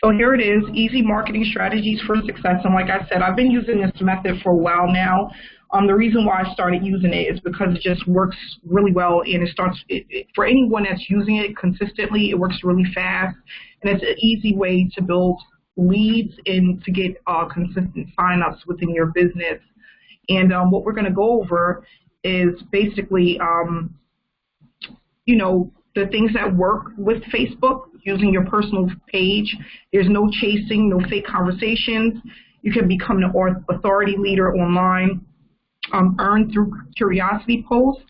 So here it is, easy marketing strategies for success. And like I said, I've been using this method for a while now. The reason why I started using it is because it just works really well, and for anyone that's using it consistently, it works really fast, and it's an easy way to build leads and to get consistent signups within your business. And what we're going to go over is basically, the things that work with Facebook using your personal page. There's no chasing, no fake conversations. You can become an authority leader online, earn through curiosity posts.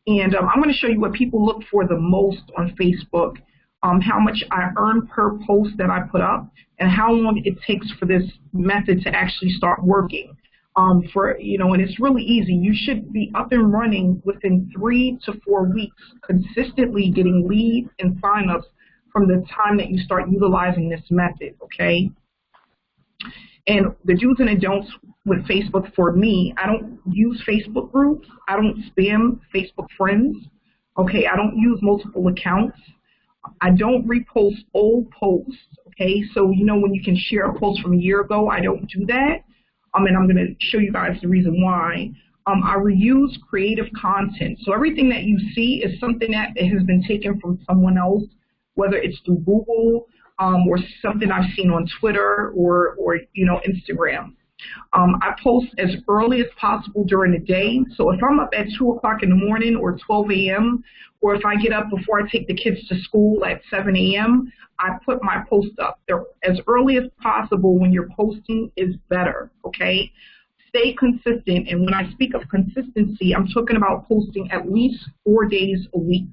And I'm going to show you what people look for the most on Facebook, how much I earn per post that I put up, and how long it takes for this method to actually start working. And it's really easy. You should be up and running within 3 to 4 weeks, consistently getting leads and signups from the time that you start utilizing this method, okay? And the do's and the don'ts with Facebook for me, I don't use Facebook groups. I don't spam Facebook friends, okay? I don't use multiple accounts. I don't repost old posts, okay? So, when you can share a post from a year ago, I don't do that. And I'm going to show you guys the reason why. I reuse creative content. So everything that you see is something that has been taken from someone else, whether it's through Google or something I've seen on Twitter or Instagram. I post as early as possible during the day. So if I'm up at 2 o'clock in the morning or 12 a.m., or if I get up before I take the kids to school at 7 a.m., I put my post up. They're as early as possible. When you're posting is better, okay? Stay consistent. And when I speak of consistency, I'm talking about posting at least 4 days a week.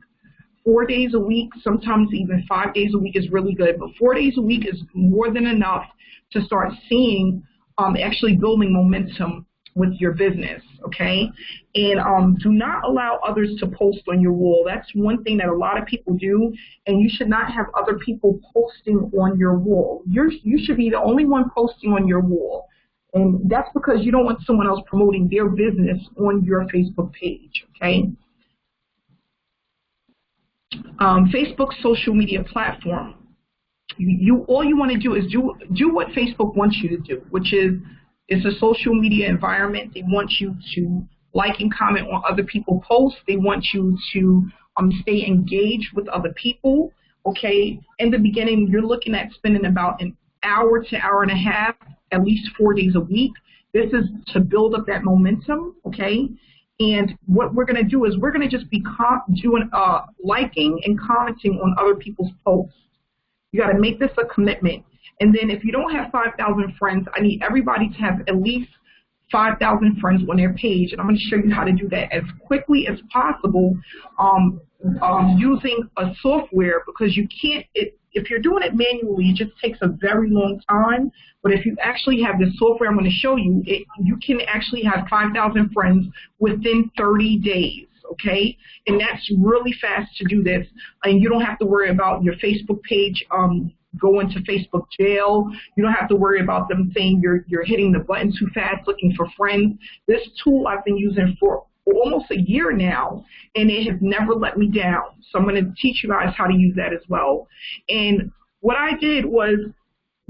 4 days a week, sometimes even 5 days a week is really good, but 4 days a week is more than enough to start seeing actually building momentum with your business, okay? And do not allow others to post on your wall. That's one thing that a lot of people do, and you should not have other people posting on your wall. You should be the only one posting on your wall, and that's because you don't want someone else promoting their business on your Facebook page, okay? Facebook social media platform. All you want to do is do what Facebook wants you to do, which is it's a social media environment. They want you to like and comment on other people's posts. They want you to stay engaged with other people. Okay, in the beginning, you're looking at spending about an hour to hour and a half, at least 4 days a week. This is to build up that momentum. Okay. And what we're going to do is we're going to just be doing liking and commenting on other people's posts. You got to make this a commitment. And then if you don't have 5,000 friends, I need everybody to have at least 5,000 friends on their page. And I'm going to show you how to do that as quickly as possible using a software, because you can't, if you're doing it manually, it just takes a very long time. But if you actually have this software I'm going to show you, you can actually have 5,000 friends within 30 days. Okay, and that's really fast to do this, and you don't have to worry about your Facebook page going to Facebook jail. You don't have to worry about them saying you're hitting the button too fast looking for friends. This tool I've been using for almost a year now, and it has never let me down. So I'm going to teach you guys how to use that as well. And what I did was,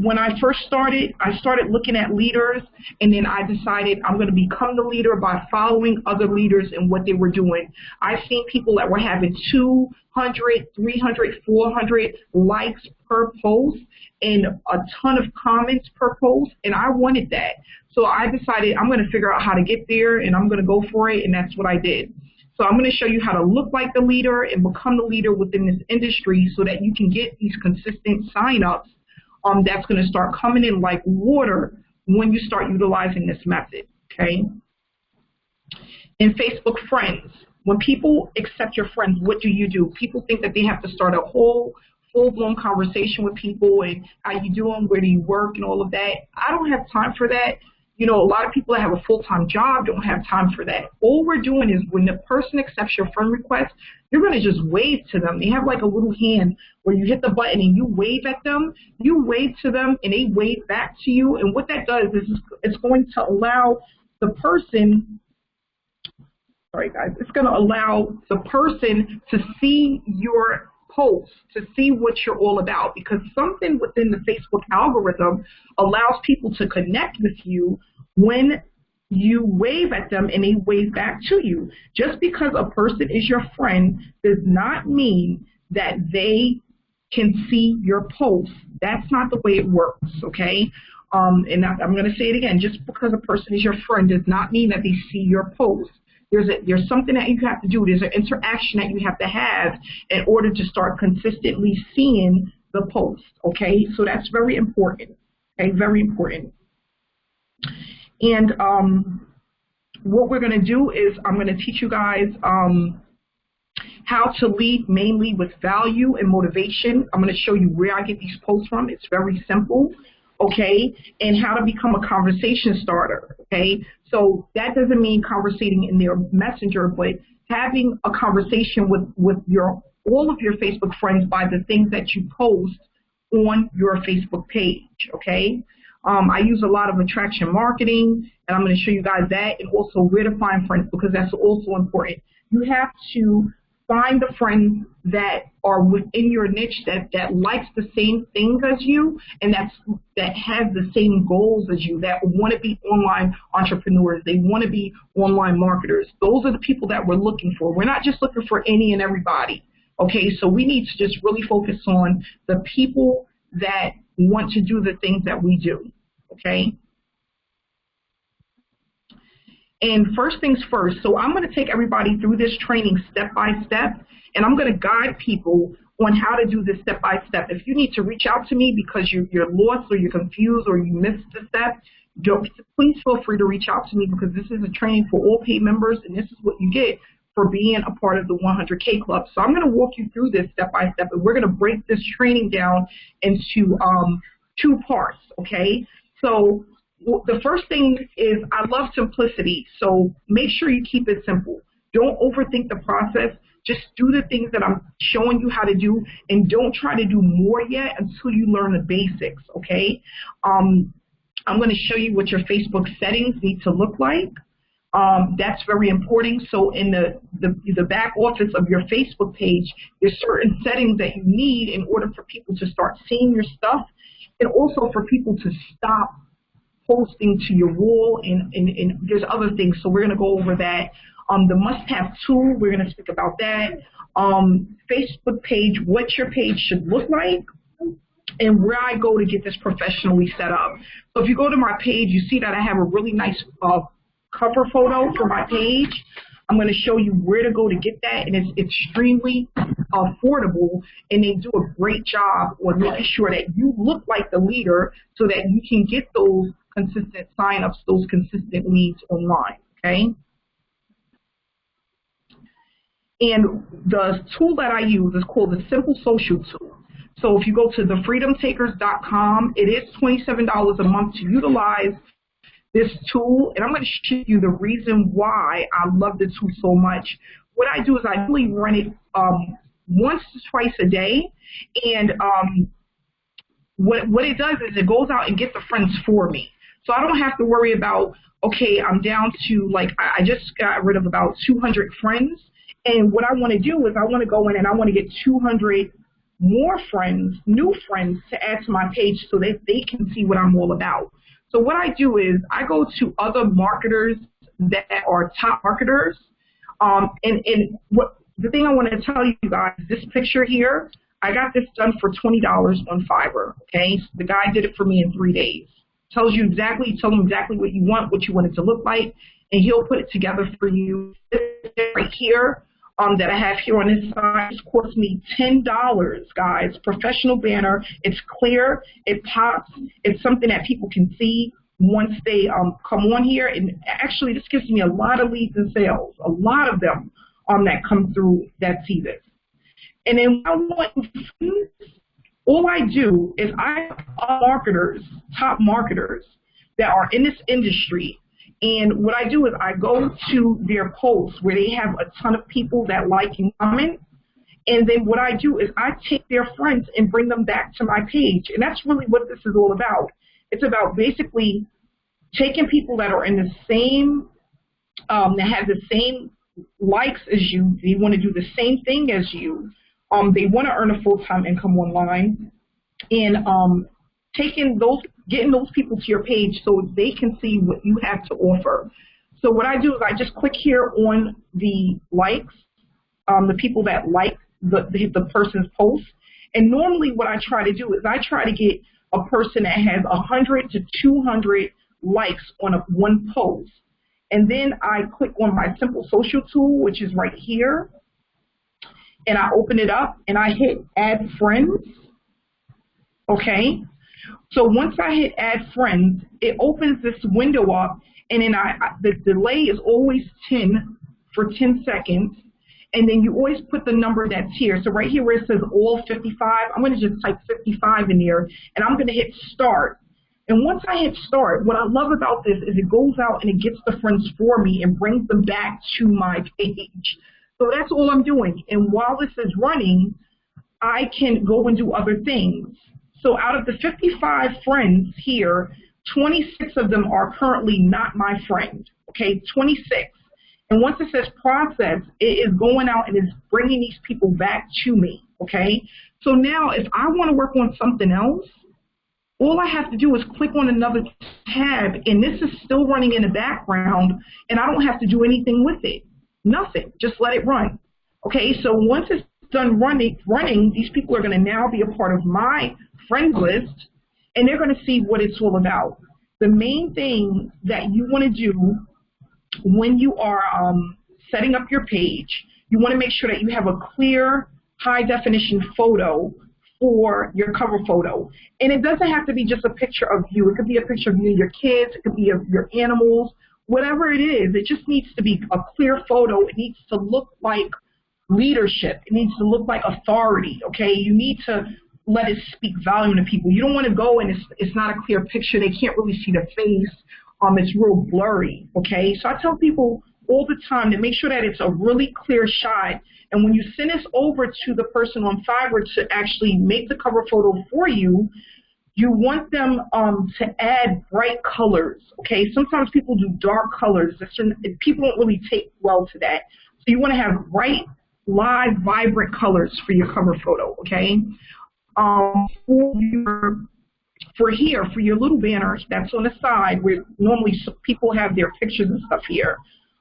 when I first started, I started looking at leaders, and then I decided I'm going to become the leader by following other leaders and what they were doing. I've seen people that were having 200, 300, 400 likes per post and a ton of comments per post, and I wanted that. So I decided I'm going to figure out how to get there, and I'm going to go for it, and that's what I did. So I'm going to show you how to look like the leader and become the leader within this industry so that you can get these consistent signups that's going to start coming in like water when you start utilizing this method, okay? In Facebook friends, when people accept your friends, what do? People think that they have to start a whole full-blown conversation with people and how you doing, where do you work, and all of that. I don't have time for that. A lot of people that have a full-time job don't have time for that. All we're doing is when the person accepts your friend request, you're going to just wave to them. They have like a little hand where you hit the button and you wave at them. You wave to them and they wave back to you. And what that does is it's going to allow the person, sorry guys, it's going to allow the person to see your posts to see what you're all about, because something within the Facebook algorithm allows people to connect with you when you wave at them and they wave back to you. Just because a person is your friend does not mean that they can see your posts. That's not the way it works, okay? And I'm going to say it again. Just because a person is your friend does not mean that they see your posts. There's something that you have to do. There's an interaction that you have to have in order to start consistently seeing the post, okay? So that's very important, okay? Very important. And what we're going to do is I'm going to teach you guys how to lead mainly with value and motivation. I'm going to show you where I get these posts from. It's very simple, okay? And how to become a conversation starter, okay? So that doesn't mean conversating in their messenger, but having a conversation with all of your Facebook friends by the things that you post on your Facebook page, okay? I use a lot of attraction marketing, and I'm going to show you guys that, and also where to find friends, because that's also important. You have to find the friends that are within your niche that likes the same things as you, and that has the same goals as you, that want to be online entrepreneurs. They want to be online marketers. Those are the people that we're looking for. We're not just looking for any and everybody. Okay, so we need to just really focus on the people that want to do the things that we do. Okay. And first things first, so I'm going to take everybody through this training step by step, and I'm going to guide people on how to do this step by step. If you need to reach out to me because you're lost or you're confused or you missed the step, please feel free to reach out to me, because this is a training for all paid members, and this is what you get for being a part of the 100K Club. So I'm going to walk you through this step by step, and we're going to break this training down into 2 parts, okay? So the first thing is, I love simplicity, so make sure you keep it simple. Don't overthink the process. Just do the things that I'm showing you how to do, and don't try to do more yet until you learn the basics, okay? I'm going to show you what your Facebook settings need to look like. That's very important. So in the back office of your Facebook page, there's certain settings that you need in order for people to start seeing your stuff, and also for people to stop posting to your wall, and there's other things. So we're going to go over that. The must-have tool, we're going to speak about that. Facebook page, what your page should look like, and where I go to get this professionally set up. So if you go to my page, you see that I have a really nice cover photo for my page. I'm going to show you where to go to get that, and it's extremely affordable, and they do a great job on making sure that you look like the leader so that you can get those consistent signups, those consistent leads online, okay? And the tool that I use is called the Simple Social tool. So if you go to thefreedomtakers.com, it is $27 a month to utilize this tool, and I'm going to show you the reason why I love the tool so much. What I do is I really run it once to twice a day, and what it does is it goes out and gets the friends for me. So I don't have to worry about, okay, I'm down to, like, I just got rid of about 200 friends, and what I want to do is I want to go in and I want to get 200 more friends, new friends, to add to my page so that they can see what I'm all about. So what I do is I go to other marketers that are top marketers, and what the thing I want to tell you guys, this picture here, I got this done for $20 on Fiverr, okay? So the guy did it for me in 3 days. Tell him exactly what you want it to look like, and he'll put it together for you. This right here, that I have here on this side, it's cost me $10, guys. Professional banner. It's clear. It pops. It's something that people can see once they come on here. And actually, this gives me a lot of leads and sales. A lot of them that come through that see this. And then I want all I do is I have marketers, top marketers that are in this industry. And what I do is I go to their posts where they have a ton of people that like and comment. And then what I do is I take their friends and bring them back to my page. And that's really what this is all about. It's about basically taking people that are in the same, that have the same likes as you, they want to do the same thing as you, They want to earn a full-time income online, and getting those people to your page so they can see what you have to offer. So what I do is I just click here on the likes, the people that like the person's post. And normally what I try to do is I try to get a person that has 100 to 200 likes on one post. And then I click on my simple social tool, which is right here. And I open it up and I hit add friends. Okay. So once I hit add friends, it opens this window up, and then the delay is always 10 for 10 seconds. And then you always put the number that's here. So right here where it says all 55, I'm going to just type 55 in there, and I'm going to hit start. And once I hit start, what I love about this is it goes out and it gets the friends for me and brings them back to my page. So that's all I'm doing. And while this is running, I can go and do other things. So out of the 55 friends here, 26 of them are currently not my friend. Okay, 26. And once it says process, it is going out and is bringing these people back to me, okay? So now if I want to work on something else, all I have to do is click on another tab, and this is still running in the background, and I don't have to do anything with it. Nothing. Just let it run. Okay, so once it's done running, these people are going to now be a part of my friends list, and they're going to see what it's all about. The main thing that you want to do when you are setting up your page, you want to make sure that you have a clear, high-definition photo for your cover photo. And it doesn't have to be just a picture of you. It could be a picture of you and your kids. It could be of your animals. Whatever it is, it just needs to be a clear photo. It needs to look like leadership. It needs to look like authority, okay? You need to let it speak volume to people. You don't want to go and it's not a clear picture. They can't really see the face. It's real blurry, okay? So I tell people all the time to make sure that it's a really clear shot. And when you send this over to the person on Fiverr to actually make the cover photo for you, you want them to add bright colors, okay? Sometimes people do dark colors. People don't really take well to that. So you want to have bright, live, vibrant colors for your cover photo, okay? For your little banner that's on the side where normally people have their pictures and stuff here,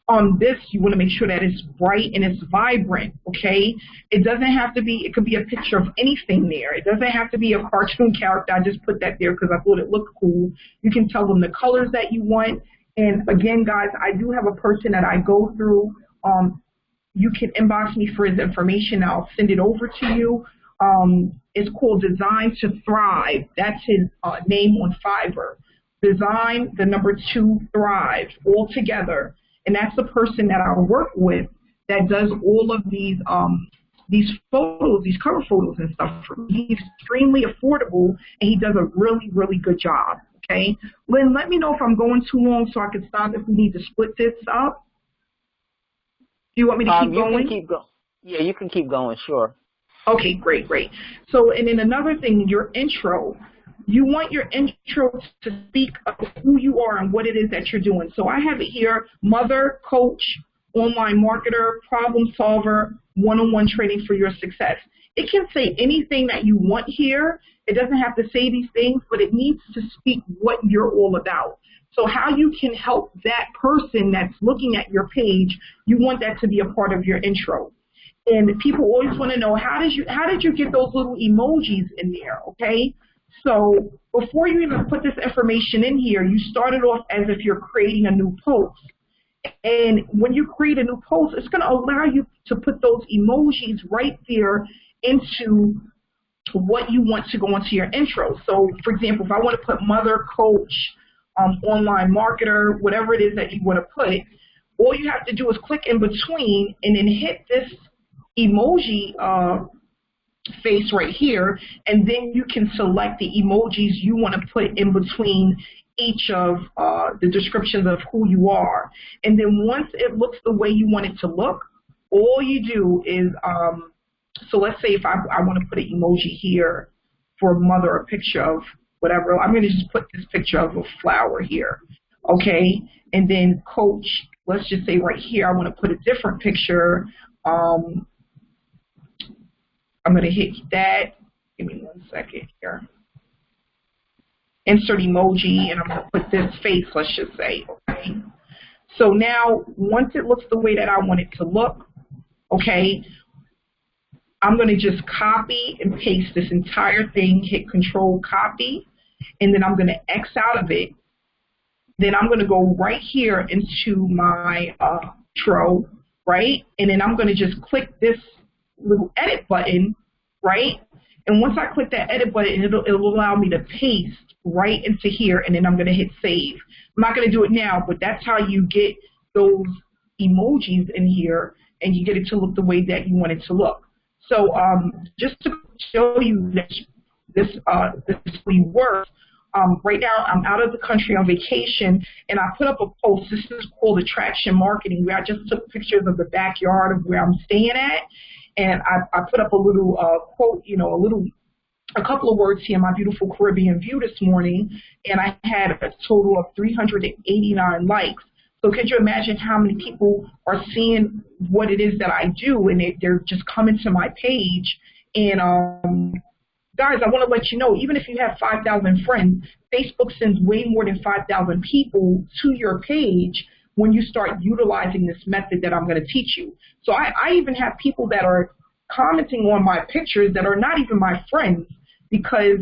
on this you want to make sure that it's bright and it's vibrant, okay? It doesn't have to be, it could be a picture of anything there. It doesn't have to be a cartoon character. I just put that there because I thought it looked cool. You can tell them the colors that you want. And again, guys, I do have a person that I go through. You can inbox me for his information. I'll send it over to you. It's called Design to Thrive. That's his name on Fiverr. Design, the number 2, Thrive, all together. And that's the person that I work with that does all of these photos, these cover photos and stuff for me. He's extremely affordable, and he does a really, really good job, okay? Lynn, let me know if I'm going too long so I can stop if we need to split this up. Do you want me to keep going? You can keep going. Yeah, you can keep going, sure. Okay, great, great. So, and then another thing, your intro. You want your intro to speak of who you are and what it is that you're doing. So I have it here: mother, coach, online marketer, problem solver, one-on-one training for your success. It can say anything that you want here. It doesn't have to say these things, but it needs to speak what you're all about. So how you can help that person that's looking at your page, you want that to be a part of your intro. And people always want to know, how did you get those little emojis in there, okay? So before you even put this information in here, you start it off as if you're creating a new post. And when you create a new post, it's going to allow you to put those emojis right there into what you want to go into your intro. So, for example, if I want to put mother, coach, online marketer, whatever it is that you want to put, all you have to do is click in between and then hit this emoji face right here, and then you can select the emojis you want to put in between each of the descriptions of who you are. And then once it looks the way you want it to look, all you do is, so let's say if I want to put an emoji here for mother, a picture of whatever, I'm going to just put this picture of a flower here, okay? And then coach, let's just say right here I want to put a different picture, I'm going to hit that. Give me 1 second here. Insert emoji, and I'm going to put this face, let's just say, okay? So now, once it looks the way that I want it to look, okay, I'm going to just copy and paste this entire thing, hit Control Copy, and then I'm going to X out of it. Then I'm going to go right here into my intro, right? And then I'm going to just click this little edit button, right? And once I click that edit button, it'll allow me to paste right into here, and then I'm going to hit save. I'm not going to do it now, but that's how you get those emojis in here, and you get it to look the way that you want it to look. So just to show you that this really works, right now I'm out of the country on vacation, and I put up a post. This is called Attraction Marketing, where I just took pictures of the backyard of where I'm staying at, and I put up a little quote, you know, a couple of words here, my beautiful Caribbean view this morning, and I had a total of 389 likes. So could you imagine how many people are seeing what it is that I do, and they're just coming to my page. And guys, I want to let you know, even if you have 5,000 friends, Facebook sends way more than 5,000 people to your page when you start utilizing this method that I'm going to teach you. So I even have people that are commenting on my pictures that are not even my friends, because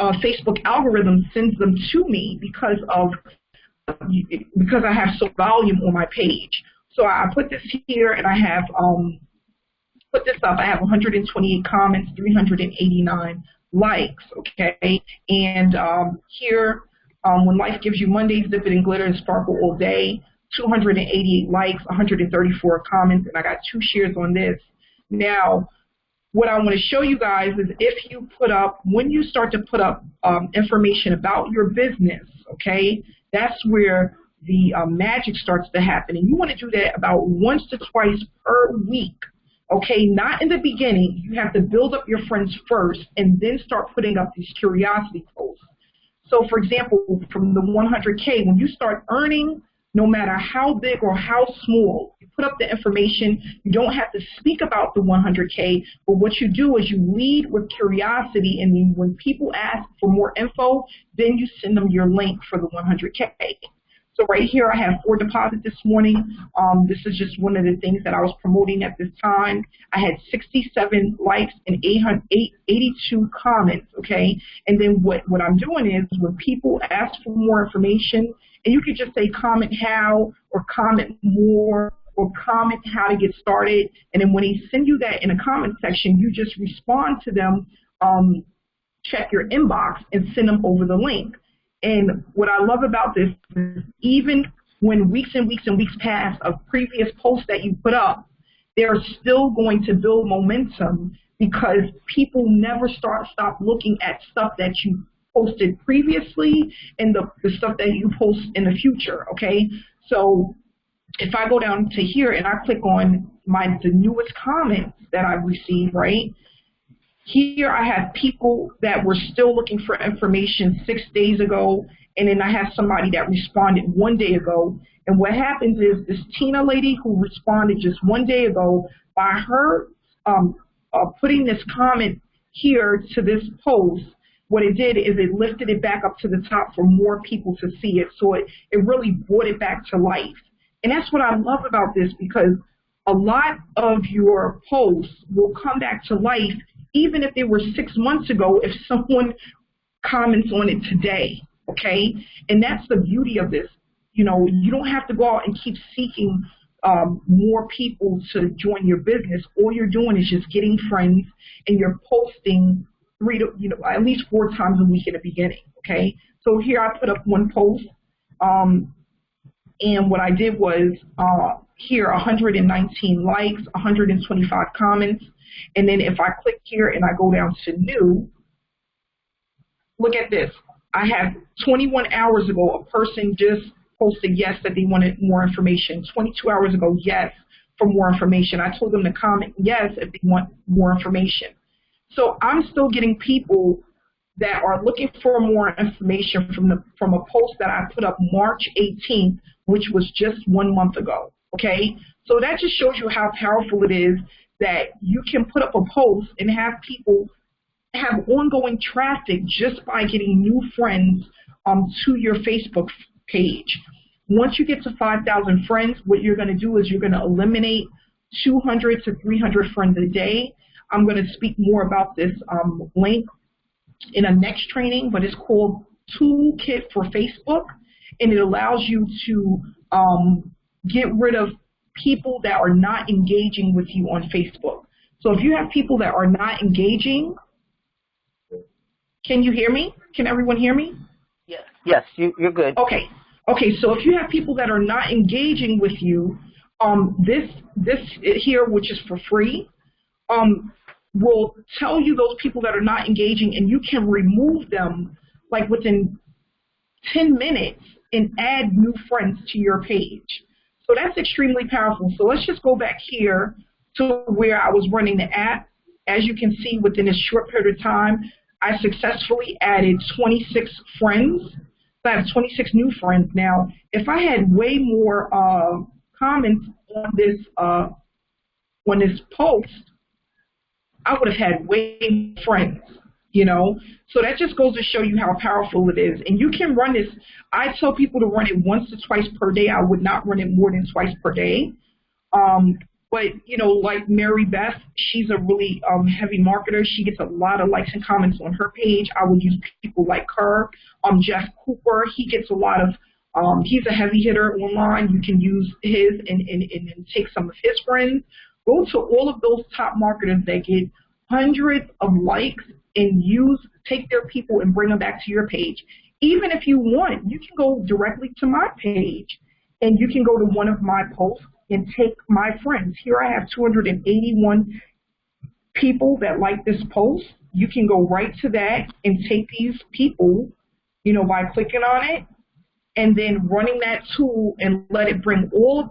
Facebook algorithm sends them to me because I have so volume on my page. So I put this here, and I have put this up. I have 128 comments, 389 likes, okay? And here, when life gives you Mondays, dip it in glitter and sparkle all day, 288 likes, 134 comments, and I got 2 shares on this. Now, what I want to show you guys is if you put up, when you start to put up information about your business, okay, that's where the magic starts to happen. And you want to do that about once to twice per week, okay, not in the beginning. You have to build up your friends first and then start putting up these curiosity posts. So, for example, from the 100K, when you start earning, no matter how big or how small, you put up the information. You don't have to speak about the 100K, but what you do is you lead with curiosity, and then when people ask for more info, then you send them your link for the 100K. So right here, I have 4 deposits this morning. This is just one of the things that I was promoting at this time. I had 67 likes and 82 comments, okay? And then what I'm doing is when people ask for more information, and you could just say comment how, or comment more, or comment how to get started. And then when they send you that in a comment section, you just respond to them, check your inbox, and send them over the link. And what I love about this is even when weeks and weeks and weeks pass of previous posts that you put up, they're still going to build momentum because people never stop looking at stuff that you posted previously and the stuff that you post in the future, okay? So if I go down to here and I click on the newest comments that I've received, right? Here I have people that were still looking for information 6 days ago, and then I have somebody that responded 1 day ago. And what happens is this Tina lady who responded just 1 day ago, by her putting this comment here to this post, what it did is it lifted it back up to the top for more people to see it. So it really brought it back to life. And that's what I love about this, because a lot of your posts will come back to life even if they were 6 months ago, if someone comments on it today, okay? And that's the beauty of this. You know, you don't have to go out and keep seeking more people to join your business. All you're doing is just getting friends, and you're posting at least 4 times a week in the beginning, okay? So here I put up 1 post, and what I did was here 119 likes, 125 comments, and then if I click here and I go down to new, look at this. I have 21 hours ago, a person just posted yes that they wanted more information. 22 hours ago, yes for more information. I told them to comment yes if they want more information. So I'm still getting people that are looking for more information from a post that I put up March 18th, which was just 1 month ago, okay? So that just shows you how powerful it is that you can put up a post and have people have ongoing traffic just by getting new friends to your Facebook page. Once you get to 5,000 friends, what you're going to do is you're going to eliminate 200 to 300 friends a day. I'm going to speak more about this link in a next training, but it's called Toolkit for Facebook, and it allows you to get rid of people that are not engaging with you on Facebook. So if you have people that are not engaging, can you hear me? Can everyone hear me? Yes. Yes, you're good. Okay. Okay, so if you have people that are not engaging with you, this here, which is for free, will tell you those people that are not engaging, and you can remove them like within 10 minutes and add new friends to your page. So that's extremely powerful. So let's just go back here to where I was running the app. As you can see, within this short period of time, I successfully added 26 friends. So I have 26 new friends now. If I had way more comments on this post, I would have had way more friends, you know. So that just goes to show you how powerful it is. And you can run this. I tell people to run it once to twice per day. I would not run it more than twice per day. But, you know, like Mary Beth, she's a really heavy marketer. She gets a lot of likes and comments on her page. I would use people like her. Jeff Cooper, he gets a lot of, he's a heavy hitter online. You can use his and take some of his friends. Go to all of those top marketers that get hundreds of likes and take their people and bring them back to your page. Even if you want, you can go directly to my page and you can go to one of my posts and take my friends. Here I have 281 people that like this post. You can go right to that and take these people, you know, by clicking on it and then running that tool and let it bring all of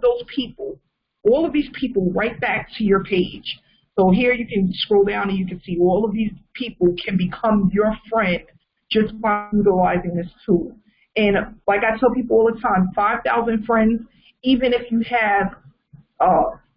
these people right back to your page. So here you can scroll down and you can see all of these people can become your friend just by utilizing this tool. And like I tell people all the time, 5,000 friends, even if you have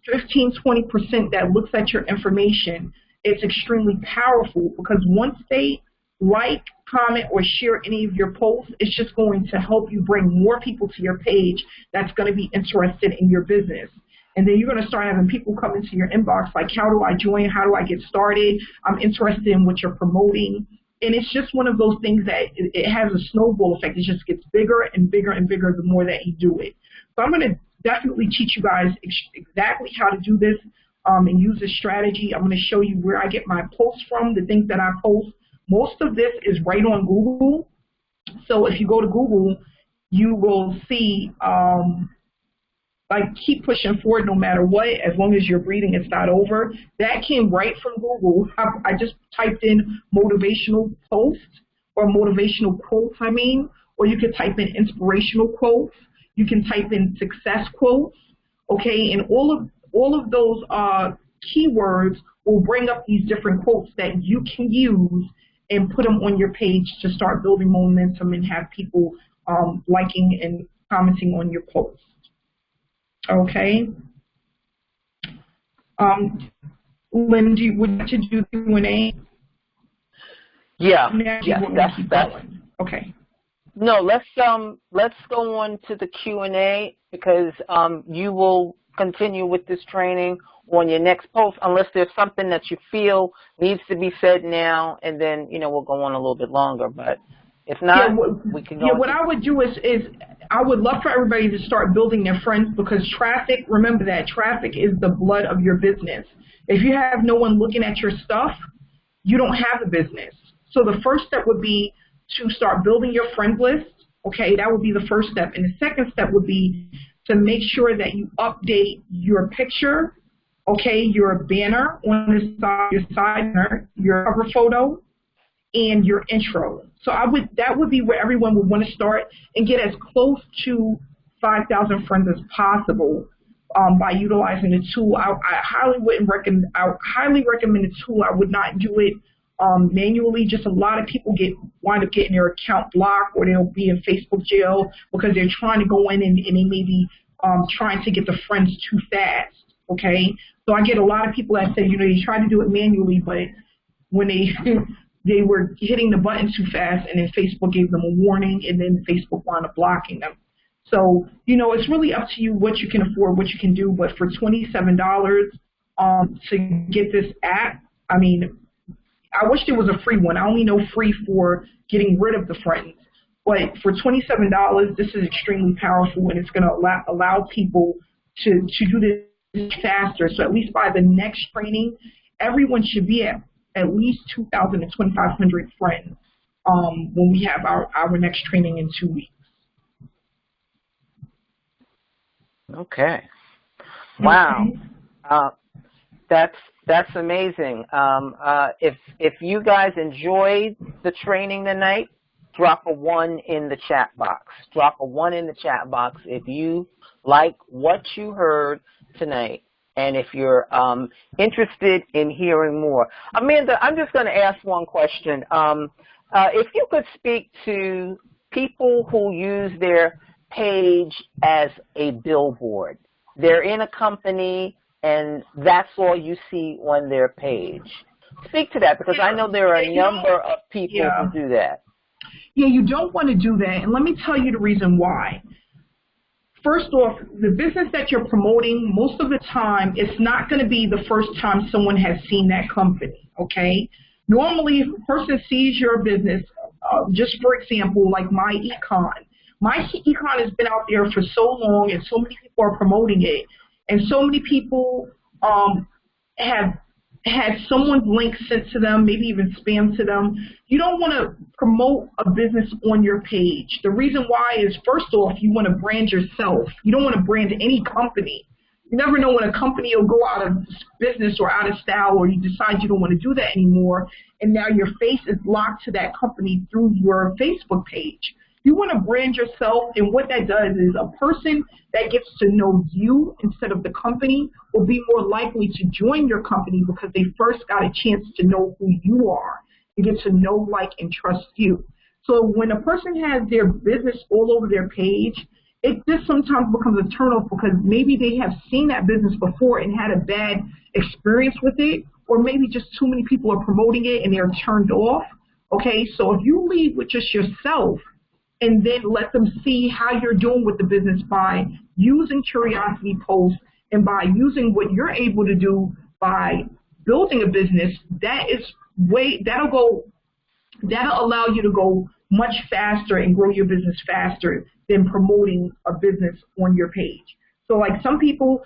15, 20% that looks at your information, it's extremely powerful because once they like, comment, or share any of your posts, it's just going to help you bring more people to your page that's going to be interested in your business. And then you're going to start having people come into your inbox like, how do I join? How do I get started? I'm interested in what you're promoting. And it's just one of those things that it has a snowball effect. It just gets bigger and bigger and bigger the more that you do it. So I'm going to definitely teach you guys exactly how to do this and use this strategy. I'm going to show you where I get my posts from, the things that I post. Most of this is right on Google. So if you go to Google, you will see, like, keep pushing forward no matter what, as long as your breathing is not over. That came right from Google. I just typed in motivational posts or motivational quotes, or you could type in inspirational quotes. You can type in success quotes, okay, and all of those keywords will bring up these different quotes that you can use and put them on your page to start building momentum and have people liking and commenting on your posts. Okay. Lynn, would you like to do the Q&A? Yeah. Yes, that's okay. No, let's go on to the Q&A because you will continue with this training on your next post unless there's something that you feel needs to be said now, and then we'll go on a little bit longer. But if not, we can go. Yeah, what I would do is I would love for everybody to start building their friends because traffic. Remember that traffic is the blood of your business. If you have no one looking at your stuff, you don't have a business. So the first step would be to start building your friend list. Okay, that would be the first step. And the second step would be to make sure that you update your picture, okay, your banner on the side, your side banner, your cover photo, and your intro. So that would be where everyone would want to start and get as close to 5,000 friends as possible by utilizing the tool. I highly recommend the tool. I would not do it manually. Just a lot of people wind up getting their account blocked, or they'll be in Facebook jail because they're trying to go in and they may be trying to get the friends too fast. Okay, So I get a lot of people that say, they tried to do it manually, but when they were hitting the button too fast, and then Facebook gave them a warning, and then Facebook wound up blocking them. So, it's really up to you what you can afford, what you can do. But for $27 to get this app, I mean, I wish there was a free one. I only know free for getting rid of the friends. But for $27, this is extremely powerful, and it's going to allow people to do this faster. So at least by the next training, everyone should be at least 2,000 to 2,500 friends when we have our next training in 2 weeks. Okay. Wow. That's amazing. If you guys enjoyed the training tonight, drop a 1 in the chat box. Drop a 1 in the chat box if you like what you heard tonight, and if you're interested in hearing more. Amanda, I'm just going to ask one question. If you could speak to people who use their page as a billboard. They're in a company, and that's all you see on their page. Speak to that, because I know there are a number of people who do that. Yeah, you don't want to do that, and let me tell you the reason why. First off, the business that you're promoting, most of the time, it's not going to be the first time someone has seen that company, okay? Normally, if a person sees your business, just for example, like My Econ. My Econ has been out there for so long, and so many people are promoting it, and so many people have had someone's link sent to them, maybe even spam to them. You don't want to promote a business on your page. The reason why is, first off, you want to brand yourself. You don't want to brand any company. You never know when a company will go out of business or out of style, or you decide you don't want to do that anymore, and now your face is locked to that company through your Facebook page. You want to brand yourself, and what that does is a person that gets to know you instead of the company will be more likely to join your company because they first got a chance to know who you are and get to know, like, and trust you. So when a person has their business all over their page, it just sometimes becomes a turnoff because maybe they have seen that business before and had a bad experience with it, or maybe just too many people are promoting it and they're turned off. Okay, so if you lead with just yourself, and then let them see how you're doing with the business by using curiosity posts and by using what you're able to do by building a business, that'll allow you to go much faster and grow your business faster than promoting a business on your page. So like some people,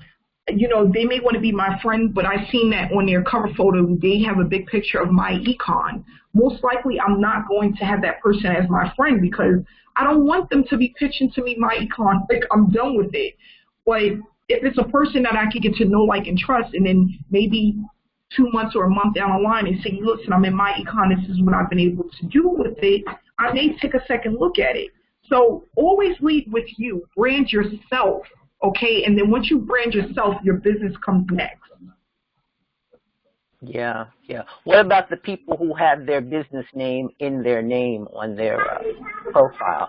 they may want to be my friend, but I've seen that on their cover photo, they have a big picture of My Econ. Most likely I'm not going to have that person as my friend because I don't want them to be pitching to me My Econ. Like, I'm done with it. But if it's a person that I can get to know, like, and trust, and then maybe 2 months or a month down the line and say, listen, I'm in My Econ, this is what I've been able to do with it, I may take a second look at it. So always lead with you. Brand yourself, okay? And then once you brand yourself, your business comes next. Yeah. What about the people who have their business name in their name on their profile?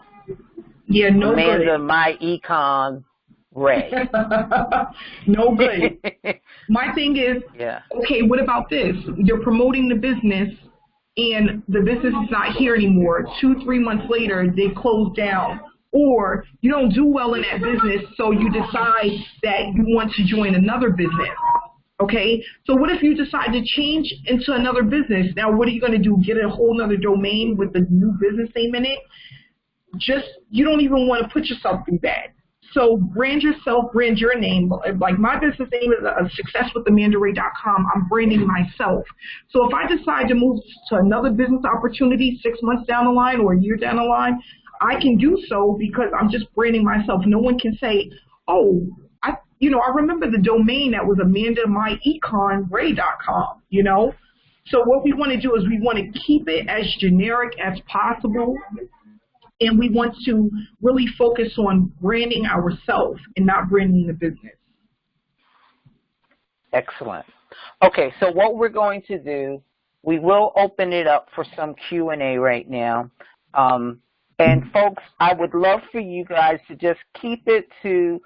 Yeah, no Amanda, good. My Econ, Ray. No good. My thing is, okay, what about this? You're promoting the business, and the business is not here anymore. 2-3 months later, they close down. Or you don't do well in that business, so you decide that you want to join another business. Okay, so what if you decide to change into another business? Now, what are you going to do? Get a whole other domain with the new business name in it? You don't even want to put yourself through that. So brand yourself, brand your name. Like my business name is successwithamandaray.com. I'm branding myself. So if I decide to move to another business opportunity 6 months down the line or a year down the line, I can do so because I'm just branding myself. No one can say, oh, I remember the domain that was AmandaMyEconRay.com, So what we want to do is we want to keep it as generic as possible, and we want to really focus on branding ourselves and not branding the business. Excellent. Okay, so what we're going to do, we will open it up for some Q&A right now. And folks, I would love for you guys to just keep it to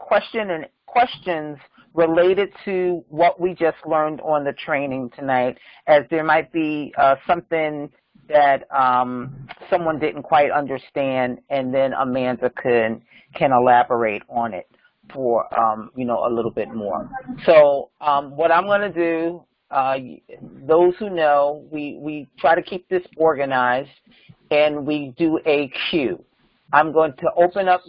questions related to what we just learned on the training tonight, as there might be something that someone didn't quite understand, and then Amanda can elaborate on it for you know, a little bit more. So what I'm going to do, those who know, we try to keep this organized, and we do a queue. I'm going to open up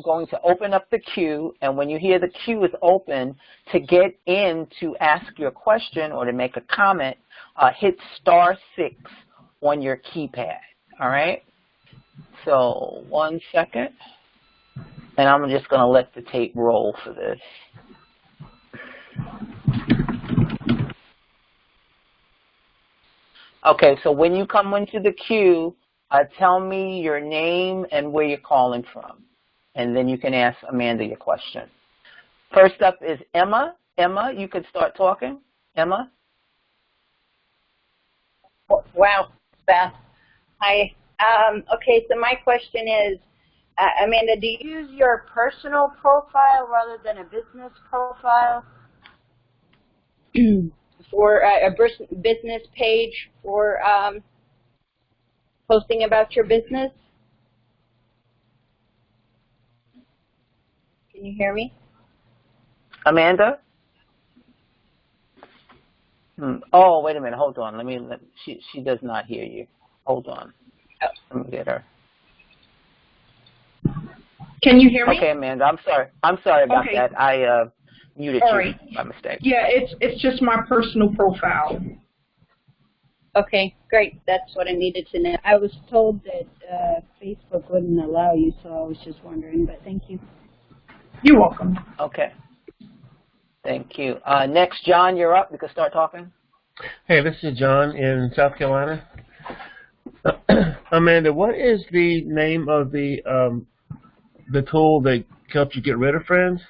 the queue, and when you hear the queue is open, to get in to ask your question or to make a comment, hit *6 on your keypad. All right? So 1 second, and I'm just going to let the tape roll for this. Okay, so when you come into the queue, tell me your name and where you're calling from, and then you can ask Amanda your question. First up is Emma. Emma, you can start talking. Emma? Wow, Beth. Hi. Okay, so my question is, Amanda, do you use your personal profile rather than a business profile for a business page for posting about your business? Can you hear me? Amanda? Oh, wait a minute. Hold on. She does not hear you. Hold on. Oh. Let me get her. Can you hear me? Okay, Amanda. I'm sorry about Okay. that. I muted All you right. by mistake. Yeah, it's just my personal profile. Okay, great. That's what I needed to know. I was told that Facebook wouldn't allow you, so I was just wondering, but thank you. You're welcome. Okay. Thank you. Next, John, you're up. You can start talking. Hey, this is John in South Carolina. Amanda, what is the name of the tool that helps you get rid of friends?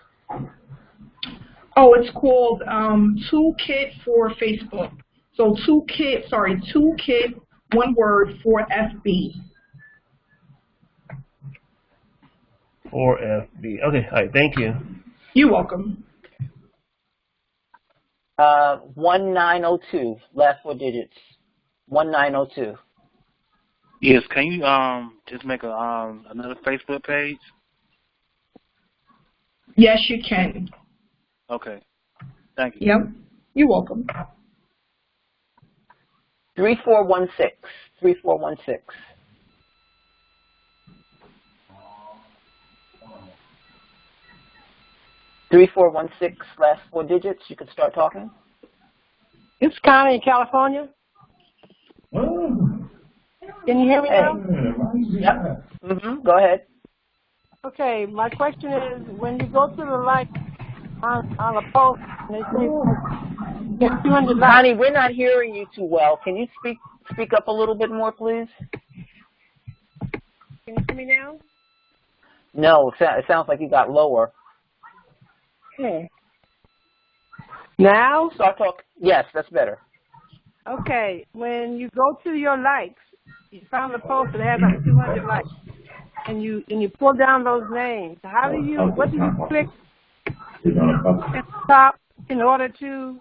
Oh, it's called Toolkit for Facebook. So Toolkit, one word, for FB. Or FB. Okay, all right, thank you. You're welcome. 1902, last 4 digits. 1902. Yes, can you just make a another Facebook page? Yes, you can. Okay. Thank you. Yep. You're welcome. 3416. 3416. Last 4 digits. You can start talking. It's Connie in California. Can you hear me now? Yep. Go ahead. Okay, my question is, when you go to the like on a post, and they say get 200 likes. Connie, we're not hearing you too well. Can you speak up a little bit more, please? Can you hear me now? No, it sounds like you got lower. Okay. Now? Start talking. Yes, that's better. Okay, when you go to your likes, you found a post that has like 200 likes, and you pull down those names. What do you click at the top in order to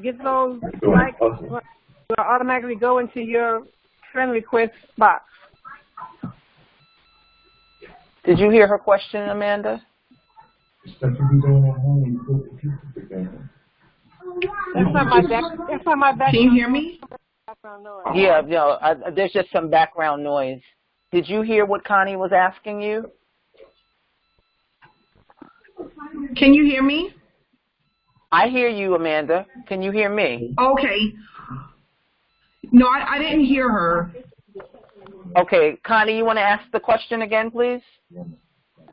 get those likes? Will automatically go into your friend request box. Did you hear her question, Amanda? That's not my background. Can you hear me? Yeah, no, there's just some background noise. Did you hear what Connie was asking you? Can you hear me? I hear you, Amanda. Can you hear me? Okay. No, I didn't hear her. Okay, Connie, you want to ask the question again, please?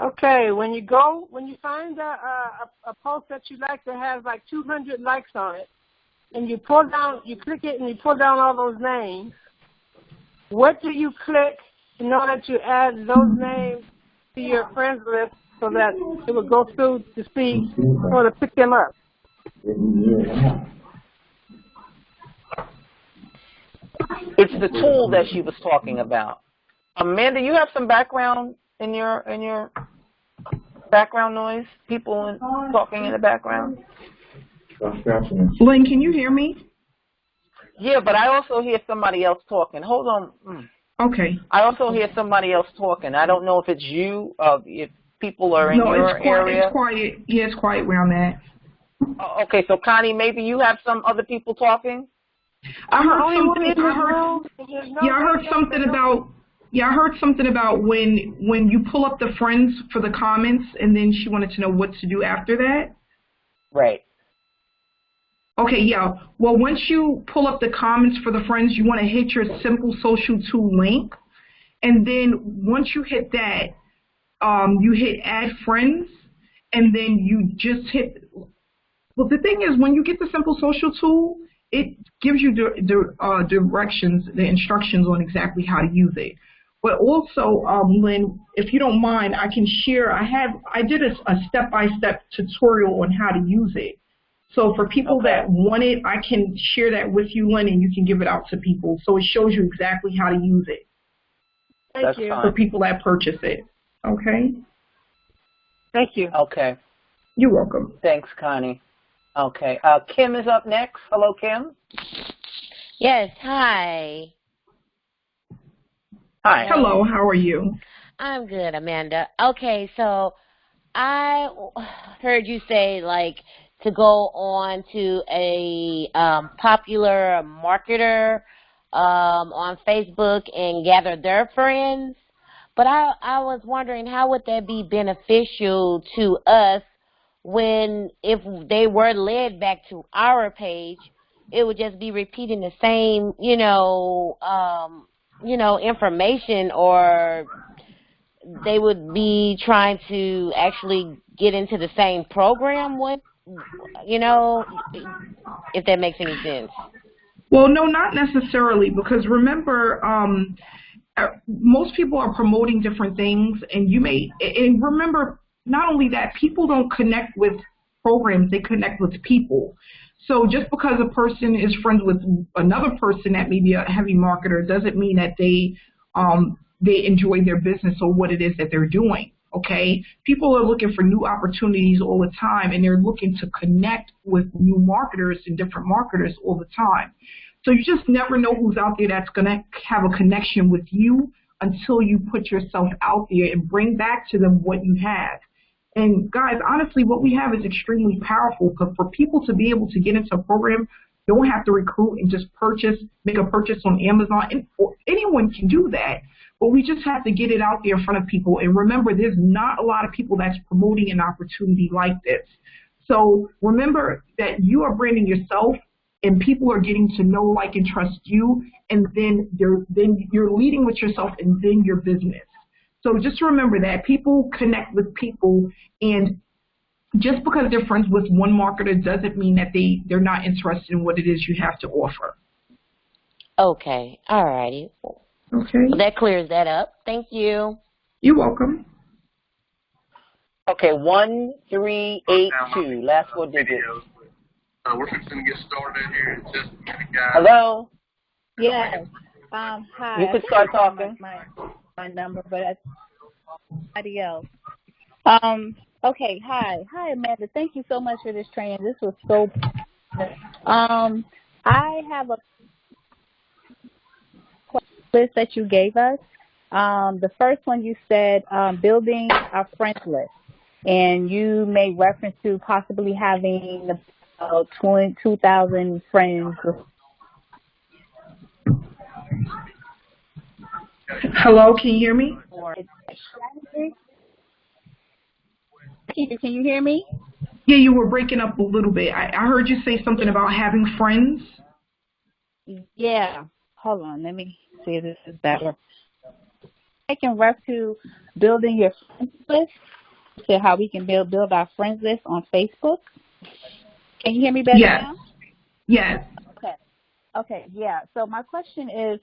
Okay, when you find a post that you like that has like 200 likes on it, and you click it and you pull down all those names, what do you click in order to add those names to your friends list so that it will go through to see or to pick them up? It's the tool that she was talking about. Amanda, you have some background in your background noise? People talking in the background? Lynn, can you hear me? Yeah, but I also hear somebody else talking. Hold on. Okay. I also hear somebody else talking. I don't know if it's you, if people are in your area. It's quiet. Yeah, it's quiet where I'm at. Okay, so Connie, maybe you have some other people talking? I heard something about when you pull up the friends for the comments, and then she wanted to know what to do after that. Right. Okay, yeah. Well, once you pull up the comments for the friends, you want to hit your Simple Social Tool link, and then once you hit that, you hit Add Friends, and then you just hit. Well, the thing is, when you get the Simple Social Tool, it gives you directions, the instructions on exactly how to use it. But also, Lynn, if you don't mind, I can share. I did a step-by-step tutorial on how to use it. So for people that want it, I can share that with you, Lynn, and you can give it out to people. So it shows you exactly how to use it. Thank you. For people that purchase it. Okay? Thank you. Okay. You're welcome. Thanks, Connie. Okay. Kim is up next. Hello, Kim. Yes, hi. Hi. Hello, how are you? I'm good, Amanda. Okay, so I heard you say, like, to go on to a popular marketer on Facebook and gather their friends. But I was wondering, how would that be beneficial to us when, if they were led back to our page, it would just be repeating the same, information, or they would be trying to actually get into the same program with, if that makes any sense. Well, no, not necessarily, because remember, most people are promoting different things, and and remember, not only that, people don't connect with programs, they connect with people. So just because a person is friends with another person that may be a heavy marketer doesn't mean that they enjoy their business or what it is that they're doing. Okay, people are looking for new opportunities all the time, and they're looking to connect with new marketers and different marketers all the time. So you just never know who's out there that's going to have a connection with you until you put yourself out there and bring back to them what you have. And guys, honestly, what we have is extremely powerful, because for people to be able to get into a program, you don't have to recruit and just make a purchase on Amazon. And anyone can do that. But we just have to get it out there in front of people. And remember, there's not a lot of people that's promoting an opportunity like this. So remember that you are branding yourself, and people are getting to know, like, and trust you. And then you're leading with yourself, and then your business. So just remember that people connect with people, and just because they're friends with one marketer doesn't mean that they're not interested in what it is you have to offer. Okay. All righty. Okay. Well, that clears that up. Thank you. You're welcome. Okay, 1382, last four digits. We're fixing to get started here in just a minute, guys. Hello? Yes. Hi. You could start talking. My number, but somebody else. Okay. Hi, Amanda. Thank you so much for this training. This was so. I have a list that you gave us. The first one you said building our friends list, and you made reference to possibly having about 2,000 friends. Hello, can you hear me? Can you hear me? Yeah, you were breaking up a little bit. I heard you say something about having friends. Yeah. Hold on. Let me see if this is better. I can ref to building your friends list, to how we can build our friends list on Facebook. Can you hear me better now? Yes. Okay. Yeah. So my question is,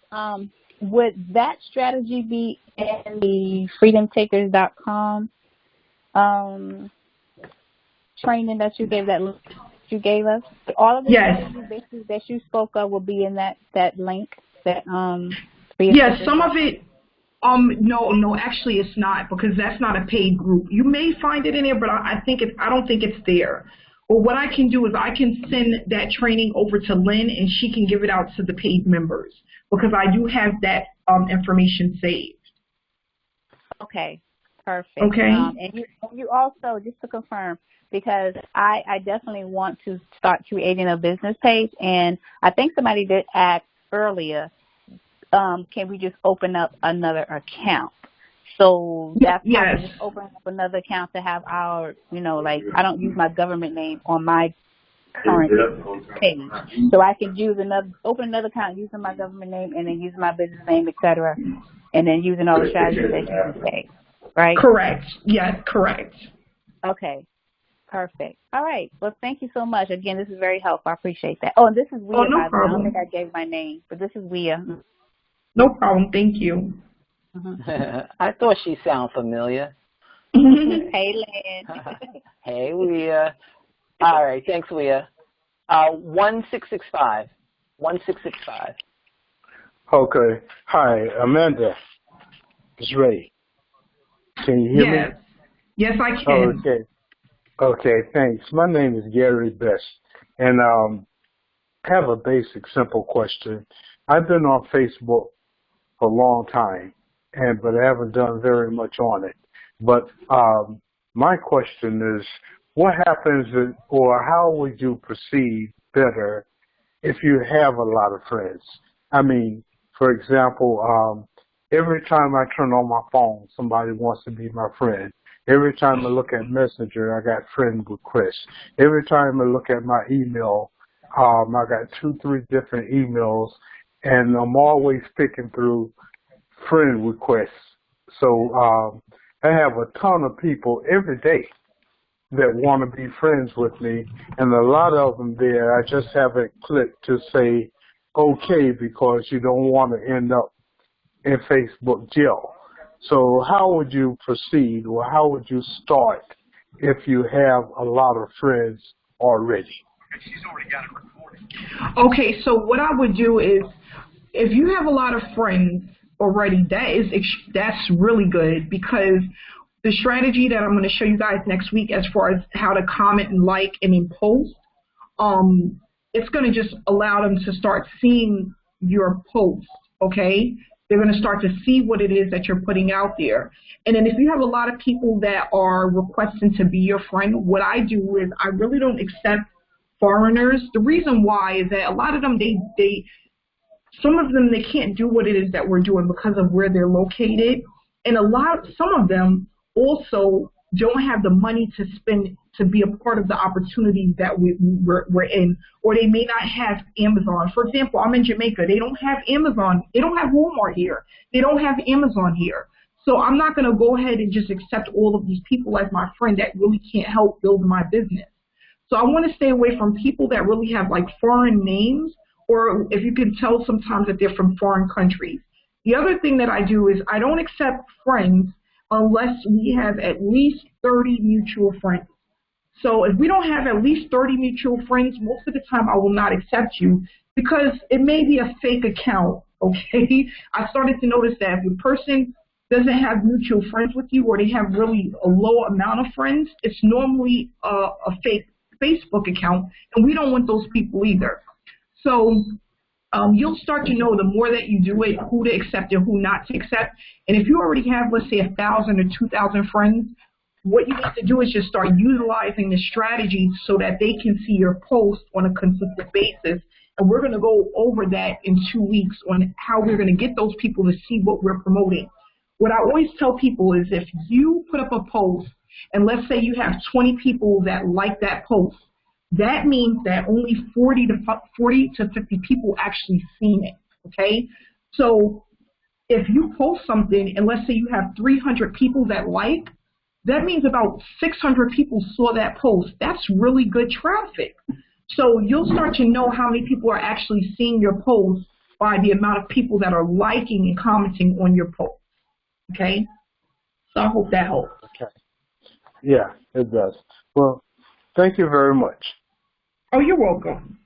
would that strategy be in the freedomtakers.com training that you gave us? All of the strategies basically that you spoke of will be in that link. That yes, some of it. No, actually it's not, because that's not a paid group. You may find it in there, but I don't think it's there. Well, what I can do is I can send that training over to Lynn, and she can give it out to the paid members, because I do have that information saved. Okay, perfect. Okay. And you also, just to confirm, because I definitely want to start creating a business page, and I think somebody did ask earlier, can we just open up another account? So that's how yes. we just open up another account to have our, like, I don't use my government name on my current page. So I can open another account using my government name and then using my business name, etc., and then using all the strategies that you can say, right? Correct. Yes, correct. Okay. Perfect. All right. Well, thank you so much. Again, this is very helpful. I appreciate that. Oh, and this is Wea, Oh, no by the way. I don't problem. think I gave my name, but this is Wea. No problem. Thank you. I thought she sounded familiar. Hey, Lynn. Hey, Wea. All right. Thanks, Wea. 1665. 1665. Okay. Hi, Amanda. It's Ray. Can you hear me? Yes, I can. Okay, thanks. My name is Gary Best, and I have a basic, simple question. I've been on Facebook for a long time, but I haven't done very much on it. But my question is, what happens, or how would you proceed better if you have a lot of friends? I mean, for example, every time I turn on my phone, somebody wants to be my friend. Every time I look at Messenger, I got friend requests. Every time I look at my email, I got 2-3 different emails, and I'm always picking through friend requests. So I have a ton of people every day that want to be friends with me, and a lot of them there, I just haven't clicked to say okay, because you don't want to end up in Facebook jail. So how would you proceed, or how would you start if you have a lot of friends already? Okay, so what I would do is, if you have a lot of friends already, that's really good, because the strategy that I'm going to show you guys next week, as far as how to comment and like and then post, it's going to just allow them to start seeing your post. Okay. They're going to start to see what it is that you're putting out there. And then if you have a lot of people that are requesting to be your friend, what I do is I really don't accept foreigners. The reason why is that a lot of them, some of them, they can't do what it is that we're doing because of where they're located. And some of them also don't have the money to spend to be a part of the opportunity that we're in, or they may not have Amazon. For example, I'm in Jamaica. They don't have Amazon. They don't have Walmart here. They don't have Amazon here. So I'm not going to go ahead and just accept all of these people as my friend that really can't help build my business. So I want to stay away from people that really have like foreign names, or if you can tell sometimes that they're from foreign countries. The other thing that I do is I don't accept friends unless we have at least 30 mutual friends. So if we don't have at least 30 mutual friends, most of the time I will not accept you, because it may be a fake account, okay? I started to notice that if a person doesn't have mutual friends with you, or they have really a low amount of friends, it's normally a fake Facebook account, and we don't want those people either. So you'll start to know the more that you do it, who to accept and who not to accept. And if you already have, let's say, 1,000 or 2,000 friends, what you need to do is just start utilizing the strategy so that they can see your post on a consistent basis. And we're going to go over that in 2 weeks on how we're going to get those people to see what we're promoting. What I always tell people is, if you put up a post, and let's say you have 20 people that like that post, that means that only 40 to 50 people actually seen it, okay? So if you post something, and let's say you have 300 people that like, that means about 600 people saw that post. That's really good traffic. So you'll start to know how many people are actually seeing your post by the amount of people that are liking and commenting on your post, okay? So I hope that helps. Okay. Yeah, it does. Well, thank you very much. Oh, you're welcome.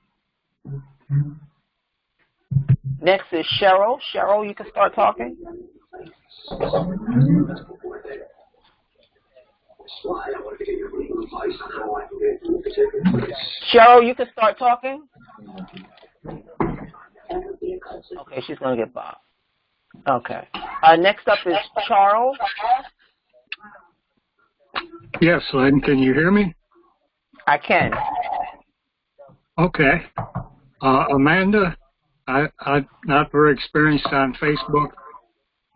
Next is Cheryl. Cheryl, you can start talking. Cheryl, you can start talking. Okay, she's going to get Bob. Okay. Next up is Charles. Yes, Lynn, can you hear me? I can. Okay. Amanda, I'm not very experienced on Facebook,